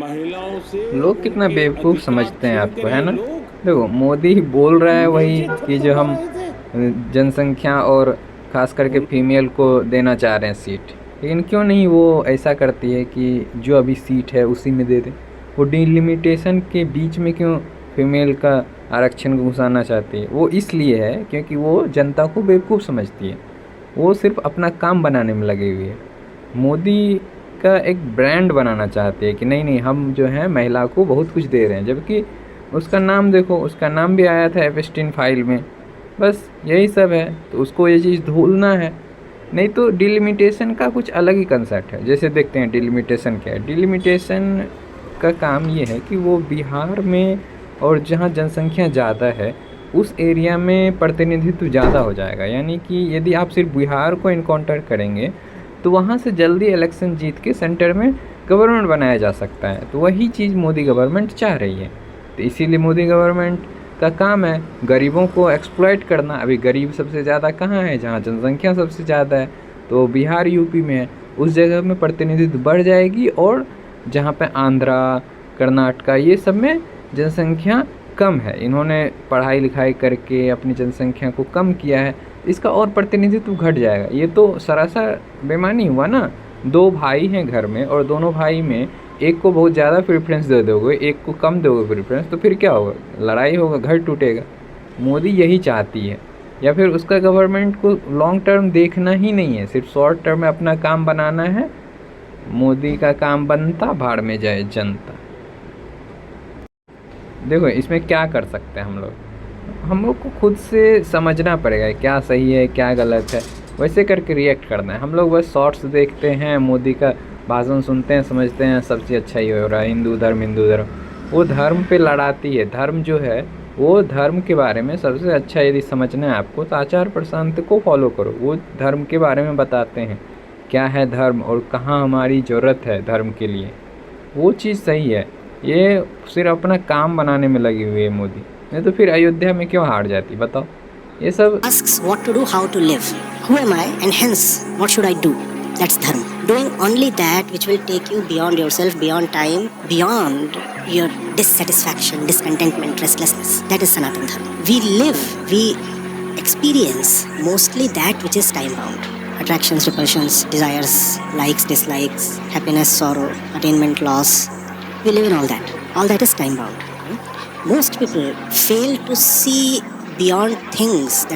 महिलाओं से लोग कितना उनके बेवकूफ़ अधिकार समझते हैं छीन के आपको, है ये ना? लोग देखो, मोदी बोल रहा है वही नीचे कि थप्पड़ जो मार हम रहे थे। जनसंख्या और ख़ास करके उन फीमेल को देना चाह रहे हैं सीट। लेकिन क्यों नहीं वो ऐसा करती है कि जो अभी सीट है उसी में दे दें। वो डिलिमिटेशन के बीच में क्यों फीमेल का आरक्षण को घुसाना चाहती है? वो इसलिए है क्योंकि वो जनता को बेवकूफ़ समझती है। वो सिर्फ़ अपना काम बनाने में लगी हुई है। मोदी का एक ब्रांड बनाना चाहती है कि नहीं नहीं, हम जो है महिला को बहुत कुछ दे रहे हैं, जबकि उसका नाम देखो, उसका नाम भी आया था एपस्टीन फाइल में। बस यही सब है, तो उसको ये चीज़ भूलना है। नहीं तो डिलिमिटेशन का कुछ अलग ही कंसेप्ट है। जैसे देखते हैं डिलिमिटेशन क्या है। डिलिमिटेशन का काम ये है कि वो बिहार में और जहाँ जनसंख्या ज़्यादा है उस एरिया में प्रतिनिधित्व ज़्यादा हो जाएगा। यानी कि यदि आप सिर्फ बिहार को इनकाउंटर करेंगे तो वहाँ से जल्दी इलेक्शन जीत के सेंटर में गवर्नमेंट बनाया जा सकता है। तो वही चीज़ मोदी गवर्नमेंट चाह रही है। तो इसीलिए मोदी गवर्नमेंट का काम है गरीबों को एक्सप्लॉइट करना। अभी गरीब सबसे ज़्यादा कहाँ है? जहाँ जनसंख्या सबसे ज़्यादा है, तो बिहार यूपी में है। उस जगह में प्रतिनिधित्व बढ़ जाएगी, और जहाँ पे आंध्रा, कर्नाटका, ये सब में जनसंख्या कम है, इन्होंने पढ़ाई लिखाई करके अपनी जनसंख्या को कम किया है, इसका और प्रतिनिधित्व घट जाएगा। ये तो सरासर बेईमानी हुआ ना। दो भाई हैं घर में और दोनों भाई में एक को बहुत ज़्यादा प्रेफरेंस दे दोगे, एक को कम दोगे प्रेफरेंस, तो फिर क्या होगा? लड़ाई होगा, घर टूटेगा। मोदी यही चाहती है। या फिर उसका गवर्नमेंट को लॉन्ग टर्म देखना ही नहीं है, सिर्फ शॉर्ट टर्म में अपना काम बनाना है। मोदी का काम बनता, भाड़ में जाए जनता। देखो, इसमें क्या कर सकते हैं हम लोग को खुद से समझना पड़ेगा क्या सही है क्या गलत है, वैसे करके रिएक्ट करना है। हम लोग बस शॉर्ट्स देखते हैं, मोदी का भाषण सुनते हैं, समझते हैं सबसे अच्छा ही हो रहा है, हिंदू धर्म हिंदू धर्म। वो धर्म पे लड़ाती है। धर्म जो है वो धर्म के बारे में सबसे अच्छा यदि समझना है आपको तो आचार प्रशांत को फॉलो करो। वो धर्म के बारे में बताते हैं क्या है धर्म और कहाँ हमारी ज़रूरत है धर्म के लिए। वो चीज़ सही है। ये सिर्फ अपना काम बनाने में लगी हुई है मोदी। नहीं तो फिर अयोध्या में क्यों हार जाती, बताओ? ये सब Asks what to do, how to live. Who am I, and hence what should I do? That's dharma. Doing only that which will take you beyond yourself, beyond time, beyond your dissatisfaction, discontentment, restlessness. That is Sanatan Dharma. We live, we experience mostly that which is time bound. Attractions, repulsions, desires, likes, dislikes, happiness, sorrow, attainment, loss. We live in all that. All that is time bound. Most people fail to see beyond things that